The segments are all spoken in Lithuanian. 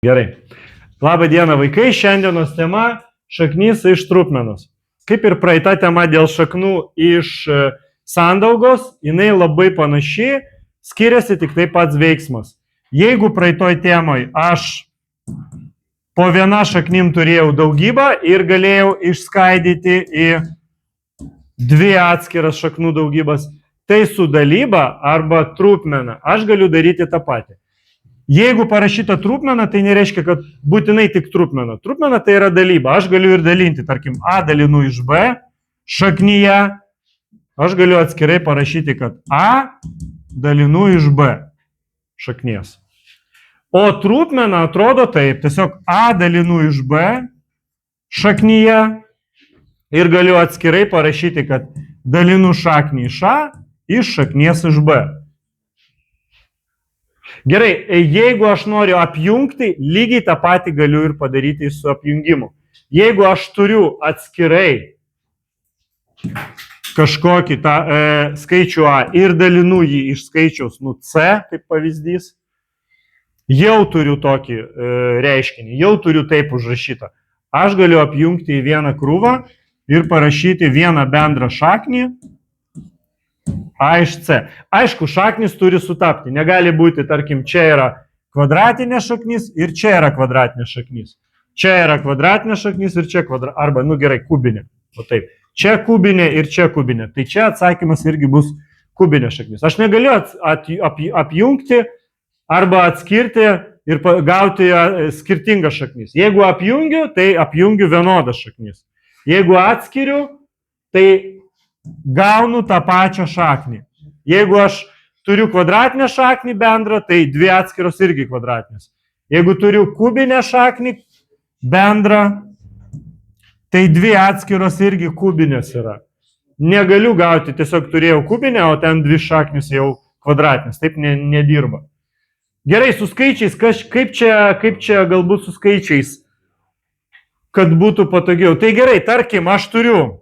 Gerai. Labą dieną, vaikai. Šiandienos tema - šaknis iš trupmenos. Kaip ir praeita tema dėl šaknų iš sandaugos, jinai labai panaši, skiriasi tik tai pats veiksmas. Jeigu praeitoj temoj aš po viena šaknim turėjau daugybą ir galėjau išskaidyti į dvi atskiras šaknų daugybas, tai su dalyba arba trupmena aš galiu daryti tą patį. Jeigu parašyta trupmena, tai nereiškia, kad būtinai tik trupmena. Trupmena tai yra dalyba. Aš galiu ir dalinti, tarkim, A dalinu iš B šaknyje. Aš galiu atskirai parašyti, kad A dalinu iš B šaknies. O trupmena atrodo taip, tiesiog A dalinu iš B šaknyje ir galiu atskirai parašyti, kad dalinu šaknį iš A iš šaknies iš B. Gerai, jeigu aš noriu apjungti, lygiai tą patį galiu ir padaryti su apjungimu. Jeigu aš turiu atskirai kažkokį tą skaičių A ir dalinu jį iš skaičiaus C, kaip pavyzdys, jau turiu tokį reiškinį, jau turiu taip užrašytą. Aš galiu apjungti į vieną krūvą ir parašyti vieną bendrą šaknį A iš C. Aišku, šaknis turi sutapti. Negali būti, tarkim, čia yra kvadratinė šaknis ir čia yra kvadratinė šaknis. Čia yra kvadratinė šaknis ir čia kvadratinė. Arba, gerai, kubinė. O taip. Čia kubinė ir čia kubinė. Tai čia atsakymas irgi bus kubinė šaknis. Aš negaliu apjungti arba atskirti ir gauti skirtingą šaknis. Jeigu apjungiu, tai apjungiu vienodą šaknis. Jeigu atskiriu, tai gaunu tą pačią šaknį. Jeigu aš turiu kvadratinę šaknį bendrą, tai dvi atskiros irgi kvadratinės. Jeigu turiu kubinę šaknį bendrą, tai dvi atskiros irgi kubinės yra. Negaliu gauti, tiesiog turėjau kubinę, o ten dvi šaknis jau kvadratinės. Taip nedirba. Gerai, su skaičiais, kaip čia galbūt su skaičiais, kad būtų patogiau. Tai gerai, tarkim, aš turiu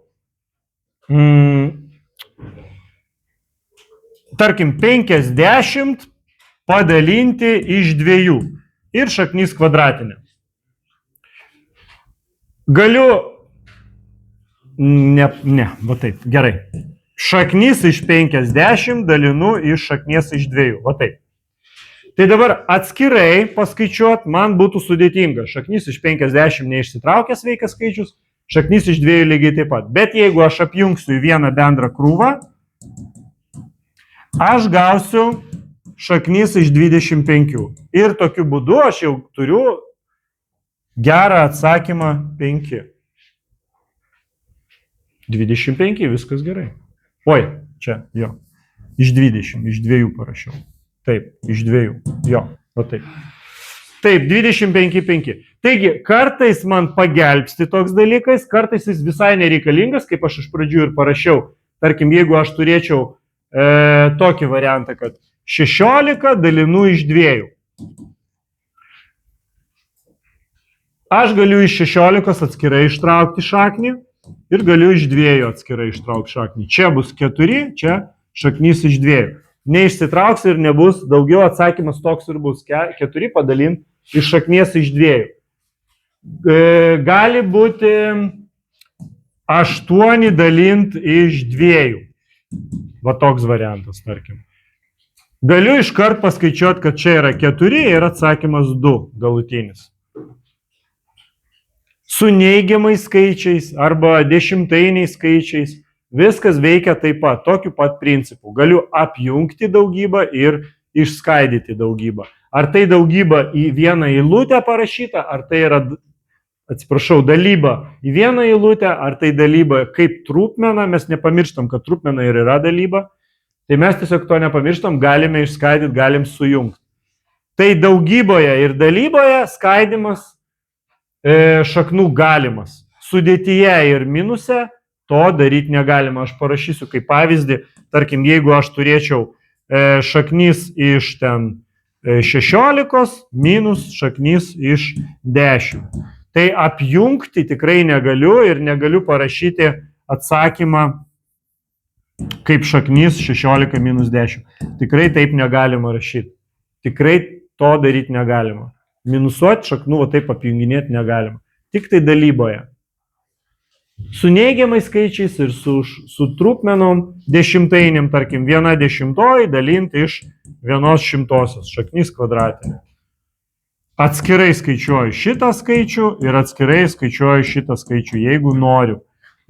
tarkim 50 padalinti iš 2 ir šaknis kvadratinė. Galiu, va taip, gerai. Šaknis iš 50 dalinu iš šaknies iš 2, va taip. Tai dabar atskirai paskaičiuot man būtų sudėtinga. Šaknis iš 50 neišsitraukęs sveikas skaičius, šaknis iš 2 lygiai taip pat. Bet jeigu aš apjungsiu į vieną bendrą krūvą, aš gausiu šaknis iš 25. Ir tokiu būdu aš jau turiu gerą atsakymą 5. 25, viskas gerai. Oi, čia, jo. Iš 20, iš 2 parašiau. Taip, iš 2, jo, o taip. Taip, 25,5. Taigi, kartais man pagelbsti toks dalykas, kartais jis visai nereikalingas, kaip aš iš pradžių ir parašiau. Tarkim, jeigu aš turėčiau tokį variantą, kad 16 dalinu iš 2. Aš galiu iš 16 atskirai ištraukti šaknį ir galiu iš 2 atskirai ištraukti šaknį. Čia bus 4, čia šaknis iš 2. Neišsitrauks ir nebus, daugiau atsakymas toks ir bus. 4 padalinti iš šaknies iš 2. Gali būti 8 dalinti iš 2. Va toks variantas, tarkim. Galiu iškart paskaičiuoti, kad čia yra 4 ir atsakymas 2 galutinis. Su neigiamais skaičiais arba dešimtainiais skaičiais viskas veikia taip pat, tokiu pat principu. Galiu apjungti daugybą ir išskaidyti daugybą. Ar tai daugyba į vieną eilutę parašyta, ar tai yra, dalyba į vieną eilutę, ar tai dalyba kaip trupmena, mes nepamirštam, kad trupmena ir yra dalyba. Tai mes tiesiog to nepamirštam, galime išskaidyti, galim sujungti. Tai daugyboje ir dalyboje skaidimas šaknų galimas. Sudėtyje ir minuse to daryti negalima. Aš parašysiu kaip pavyzdį, tarkim, jeigu aš turėčiau šaknis iš 16 minus šaknis iš 10. Tai apjungti tikrai negaliu ir negaliu parašyti atsakymą kaip šaknis 16 minus 10. Tikrai taip negalima rašyti. Tikrai to daryti negalima. Minusuoti šaknų, va taip apjunginėti negalima. Tik tai dalyboje. Su neigiamais skaičiais ir su trupmenom dešimtainėm, tarkim, 1/10 dalinti iš 1/100 šaknis kvadratinė. Atskirai skaičiuoju šitą skaičių ir atskirai skaičiuoju šitą skaičių, jeigu noriu,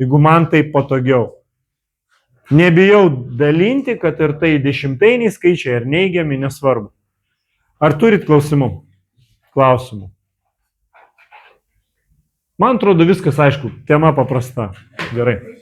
jeigu man tai patogiau. Nebijau dalinti, kad ir tai dešimtainiai skaičiai ar neigiami, nesvarbu. Ar turit klausimų? Klausimų. Man atrodo viskas aišku, tema paprasta. Gerai.